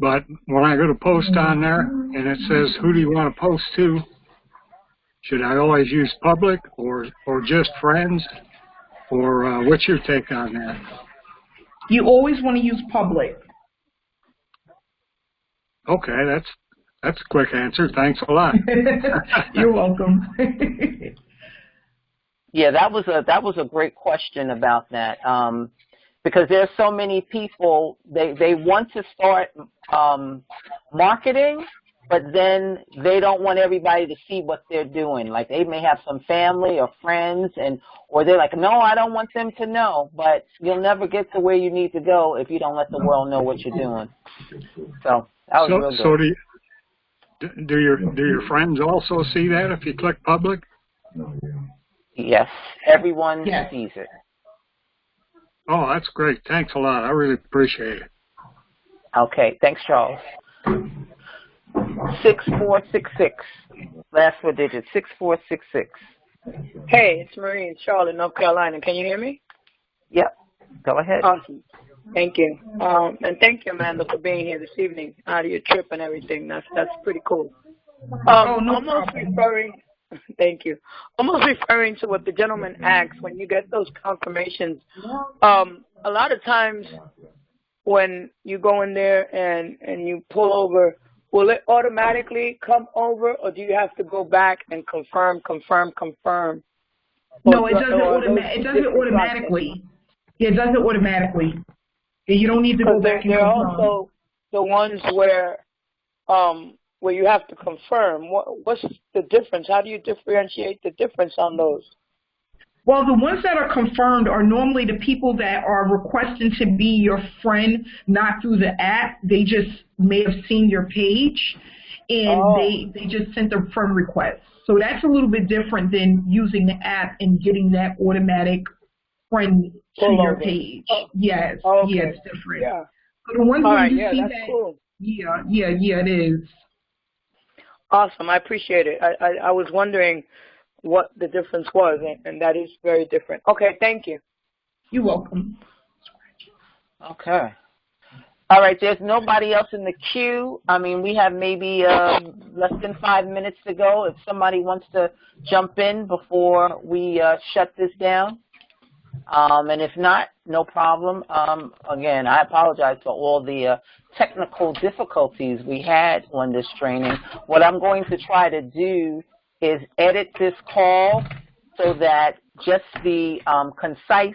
but when I go to post on there and it says, who do you want to post to? Should I always use public or just friends? Or what's your take on that? You always want to use public. Okay, that's a quick answer. Thanks a lot. You're welcome. Yeah, that was a great question about that, because there's so many people they want to start marketing, but then they don't want everybody to see what they're doing. Like they may have some family or friends, or they're like, no, I don't want them to know. But you'll never get to where you need to go if you don't let the world know what you're doing. So that was real good. So do your friends also see that if you click public? Yes, everyone sees it. Oh, that's great. Thanks a lot. I really appreciate it. Okay, thanks, Charles. 6466. Last four digits, 6466. Hey, it's Marie in Charlotte, North Carolina. Can you hear me? Yep. Go ahead. Awesome. Thank you. And thank you, Amanda, for being here this evening out of your trip and everything. That's pretty cool. Thank you. Almost referring to what the gentleman asked, when you get those confirmations, a lot of times when you go in there and you pull over, will it automatically come over, or do you have to go back and confirm? No, it does it automatically. Yeah, it does it automatically. Yeah, you don't need to go back and confirm. There are also the ones where you have to confirm. What's the difference? How do you differentiate the difference on those? Well, the ones that are confirmed are normally the people that are requesting to be your friend, not through the app. They just may have seen your page, and they just sent a friend request. So that's a little bit different than using the app and getting that automatic friend to your page. Yes, yeah, it's different. Yeah. So the ones where you see that's that, cool. Yeah, it is. Awesome, I appreciate it. I was wondering what the difference was, and that is very different. Okay, thank you. You're welcome. Okay. All right, there's nobody else in the queue. I mean, we have maybe less than 5 minutes to go. If somebody wants to jump in before we shut this down. And if not, no problem. Again, I apologize for all the technical difficulties we had on this training. What I'm going to try to do is edit this call so that just the concise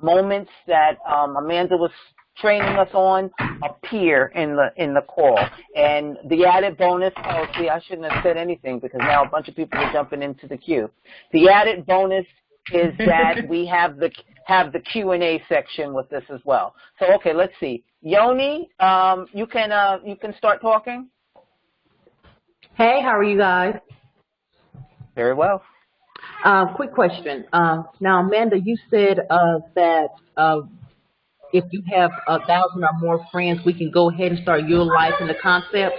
moments that Amanda was training us on appear in the call. And the added bonus, I shouldn't have said anything because now a bunch of people are jumping into the queue. The added bonus is that we have the Q&A section with this as well. So okay, let's see. Yoni, you can start talking. Hey, how are you guys? Very well. Quick question. Now, Amanda, you said that if you have 1,000 or more friends, we can go ahead and start utilizing the concept.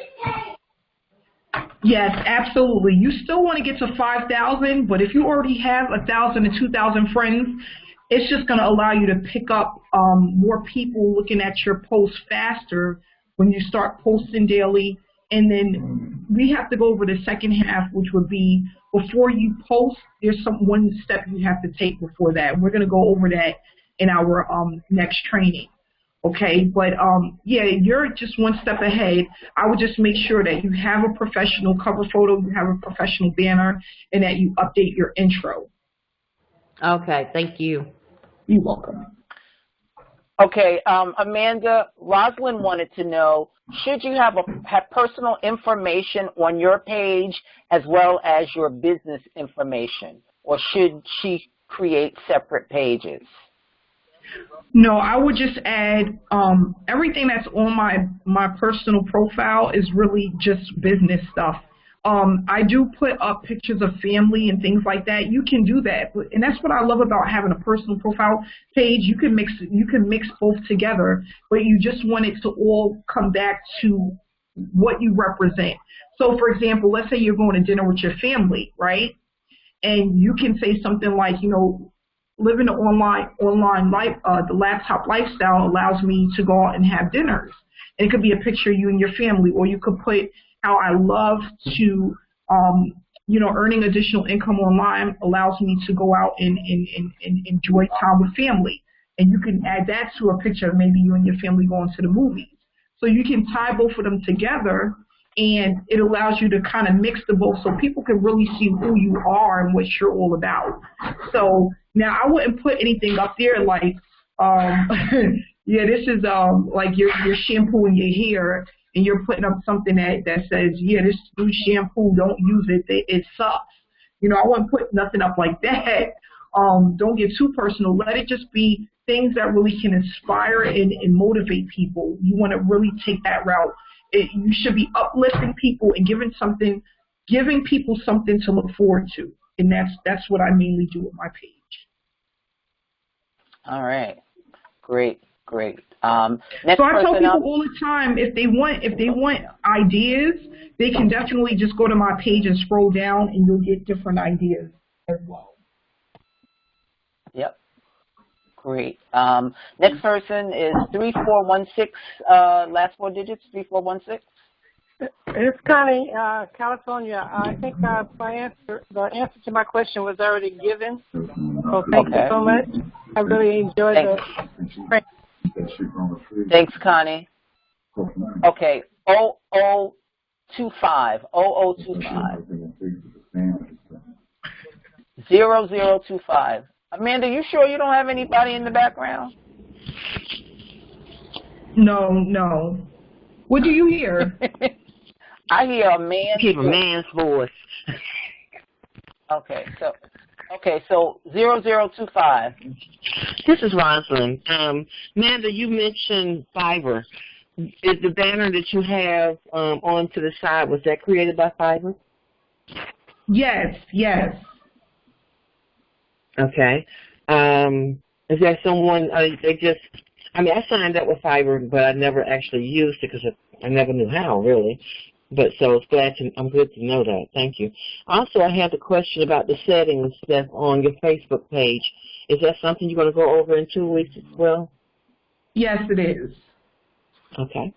Yes, absolutely. You still want to get to 5,000, but if you already have 1,000 to 2,000 friends, it's just going to allow you to pick up more people looking at your posts faster when you start posting daily. And then we have to go over the second half, which would be before you post, there's one step you have to take before that. We're going to go over that in our next training. Okay, but yeah, you're just one step ahead. I would just make sure that you have a professional cover photo, you have a professional banner, and that you update your intro. Okay, thank you. You're welcome. Okay, Amanda, Rosalind wanted to know, should you have personal information on your page as well as your business information, or should she create separate pages? No, I would just add everything that's on my personal profile is really just business stuff. I do put up pictures of family and things like that. You can do that, and that's what I love about having a personal profile page. You can mix both together, but you just want it to all come back to what you represent. So, for example, let's say you're going to dinner with your family, right? And you can say something like, living the online life, the laptop lifestyle allows me to go out and have dinners. And it could be a picture of you and your family, or you could put how I love to, earning additional income online allows me to go out and enjoy time with family. And you can add that to a picture of maybe you and your family going to the movies. So you can tie both of them together, and it allows you to kind of mix the both so people can really see who you are and what you're all about. So now I wouldn't put anything up there like, yeah, this is like your shampoo in your hair, and you're putting up something that says, yeah, this new shampoo, don't use it, it sucks. I wouldn't put nothing up like that. Don't get too personal. Let it just be things that really can inspire and motivate people. You want to really take that route. You should be uplifting people and giving people something to look forward to. And that's what I mainly do with my page. All right. Great. Next so I tell person people up. all the time, if they want ideas, they can definitely just go to my page and scroll down, and you'll get different ideas as well. Yep. Great. Next person is 3416. Last four digits, 3416. It's Connie, California. I think the answer to my question was already given. So thank you so much. I really enjoyed the. Thanks, Connie. Okay, 0025. 0025. Amanda, you sure you don't have anybody in the background? No. What do you hear? I hear a man's voice. Okay, so 0025. This is Rosalind. Amanda, you mentioned Fiverr. Is the banner that you have on to the side, was that created by Fiverr? Yes. Okay. Is there someone, I signed up with Fiverr, but I never actually used it because I never knew how, really. But so I'm good to know that. Thank you. Also, I had a question about the settings that's on your Facebook page. Is that something you're going to go over in 2 weeks as well? Yes, it is. Okay.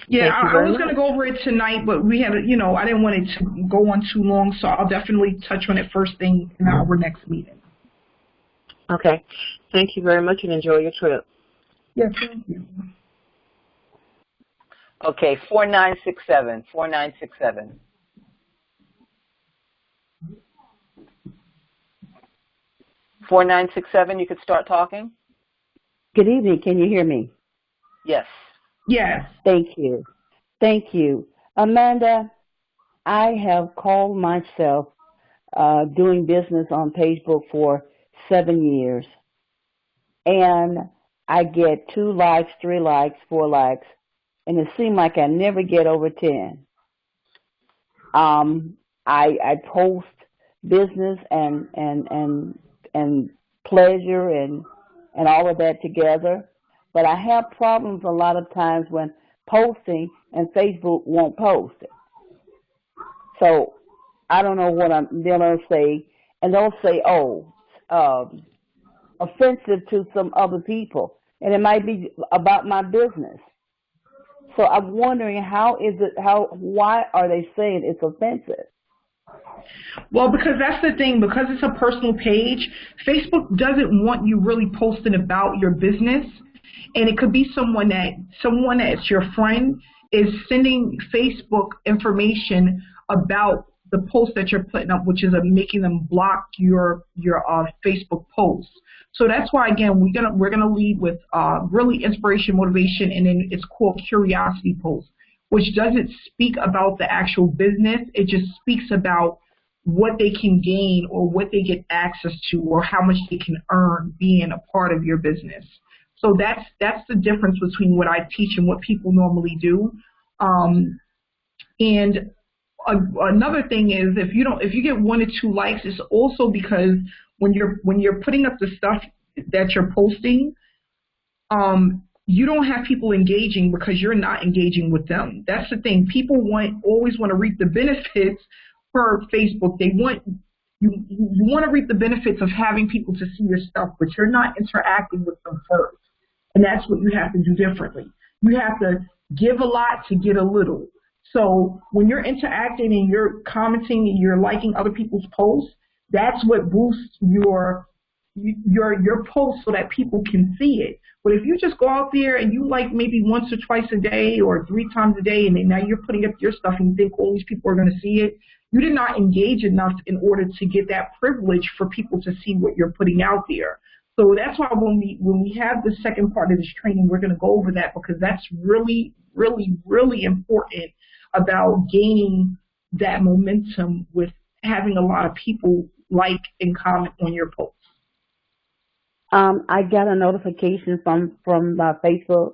Yeah, I was going to go over it tonight, but we had, I didn't want it to go on too long, so I'll definitely touch on it first thing in our next meeting. Okay. Thank you very much, and enjoy your trip. Yes, thank you. Okay, 4967. 4967. You could start talking. Good evening. Can you hear me? Yes. Yes. Thank you. Amanda, I have called myself doing business on Facebook for 7 years. And I get 2 likes, 3 likes, 4 likes, and it seems like I never get over 10. I post business and pleasure and all of that together, but I have problems a lot of times when posting and Facebook won't post it. So I don't know what they're going to say, and they'll say, offensive to some other people, and it might be about my business. So I'm wondering why are they saying it's offensive? Well, because that's the thing, because it's a personal page, Facebook doesn't want you really posting about your business, and it could be someone that's your friend is sending Facebook information about the post that you're putting up, which is making them block your Facebook posts. So that's why, again, we're gonna lead with really inspiration, motivation, and then it's called curiosity post, which doesn't speak about the actual business. It just speaks about what they can gain or what they get access to or how much they can earn being a part of your business. So that's the difference between what I teach and what people normally do. And another thing is if you get 1 or 2 likes, it's also because when you're putting up the stuff that you're posting, you don't have people engaging because you're not engaging with them. That's the thing. People always want to reap the benefits for Facebook. They want you want to reap the benefits of having people to see your stuff, but you're not interacting with them first. And that's what you have to do differently. You have to give a lot to get a little. So when you're interacting and you're commenting and you're liking other people's posts, that's what boosts your post so that people can see it. But if you just go out there and you like maybe once or twice a day or 3 times a day, and then now you're putting up your stuff and you think all these people are going to see it, you did not engage enough in order to get that privilege for people to see what you're putting out there. So that's why when we have the second part of this training, we're going to go over that, because that's really, really, really important about gaining that momentum with having a lot of people like and comment on your posts. I got a notification from Facebook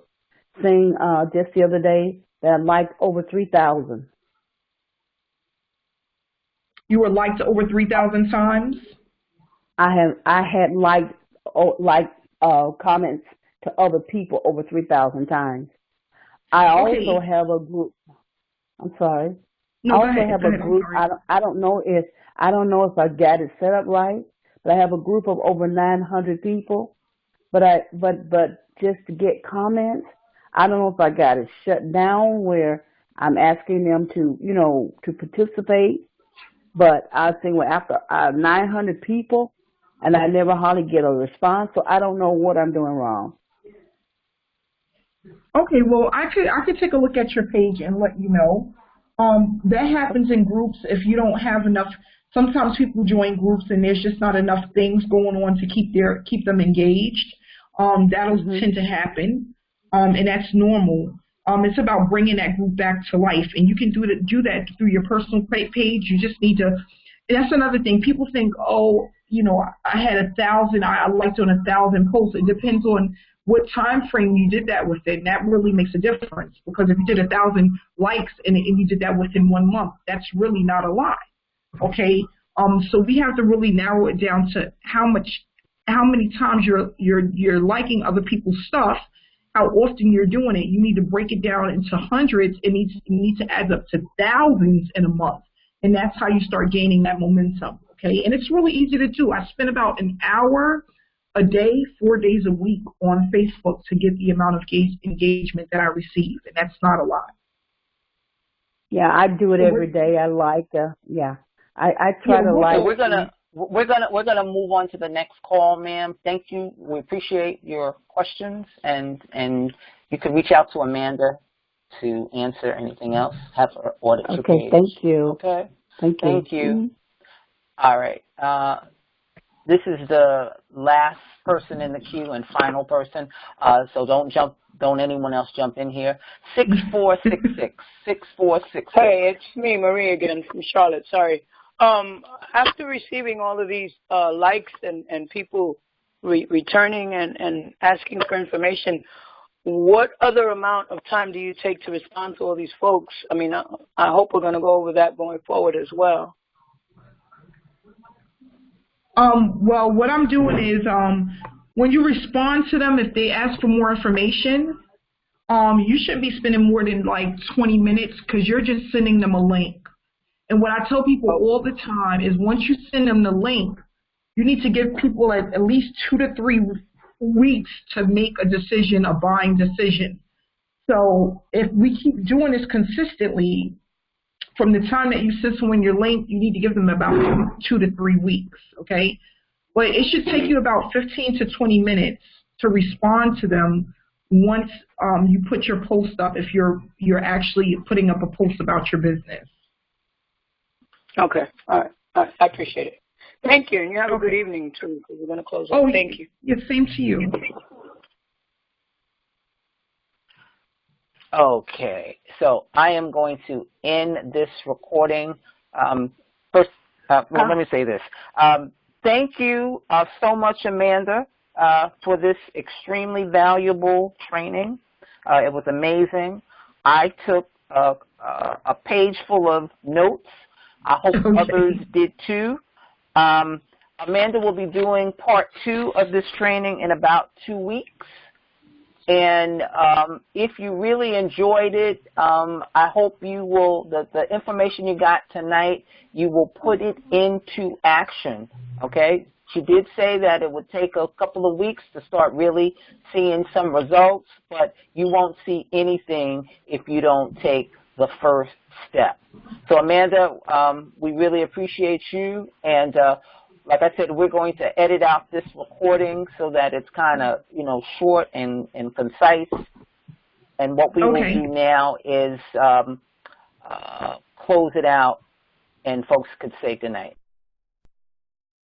saying just the other day that I liked over 3,000. You were liked over 3,000 times? I had liked comments to other people over 3,000 times. I also have a group. I'm sorry. No, I also have a group. I don't know if I got it set up right, but I have a group of over 900 people. But just to get comments, I don't know if I got it shut down where I'm asking them to participate. But I think after 900 people, and I never hardly get a response, so I don't know what I'm doing wrong. Okay, well, I could take a look at your page and let you know. That happens in groups if you don't have enough. Sometimes people join groups and there's just not enough things going on to keep them engaged. That'll tend to happen, and that's normal. It's about bringing that group back to life, and you can do that through your personal page. You just need to. And that's another thing. People think, oh, I had 1,000. I liked on 1,000 posts. It depends on what time frame you did that within. That really makes a difference, because if you did 1,000 likes and you did that within 1 month, that's really not a lot. Okay. So we have to really narrow it down to how many times you're liking other people's stuff, how often you're doing it. You need to break it down into hundreds. It needs to add up to thousands in a month, and that's how you start gaining that momentum. Okay, and it's really easy to do. I spend about an hour a day, 4 days a week on Facebook to get the amount of engagement that I receive, and that's not a lot. Yeah, I do it every day. I like I try to like. We're gonna move on to the next call, ma'am. Thank you. We appreciate your questions, and you can reach out to Amanda to answer anything else. Have her audit your page. Okay, thank you. Okay. Thank you. Thank you. Mm-hmm. All right. This is the last person in the queue and final person. So don't anyone else jump in here. 6466. 6466. Hey, it's me, Marie, again from Charlotte. Sorry. After receiving all of these likes and people returning and asking for information, what other amount of time do you take to respond to all these folks? I mean, I hope we're going to go over that going forward as well. Well, what I'm doing is when you respond to them, if they ask for more information, you shouldn't be spending more than like 20 minutes, because you're just sending them a link. And what I tell people all the time is once you send them the link, you need to give people at least 2 to 3 weeks to make a decision, a buying decision. So if we keep doing this consistently, from the time that you send someone your link, you need to give them about 2 to 3 weeks, okay? But it should take you about 15 to 20 minutes to respond to them once you put your post up, if you're actually putting up a post about your business. Okay. All right. I appreciate it. Thank you. And you have a good evening, too, because we're going to close up. Thank you. Yeah, same to you. Okay. So I am going to end this recording. First, let me say this. Thank you so much, Amanda. for this extremely valuable training. It was amazing. I took a page full of notes. I hope others did too. Amanda will be doing part 2 of this training in about 2 weeks. And if you really enjoyed it, I hope you will, the information you got tonight, you will put it into action, okay? She did say that it would take a couple of weeks to start really seeing some results, but you won't see anything if you don't take the first step. So, Amanda, we really appreciate you, and like I said, we're going to edit out this recording so that it's kind of, short and concise. And what we will do now is close it out, and folks could say goodnight.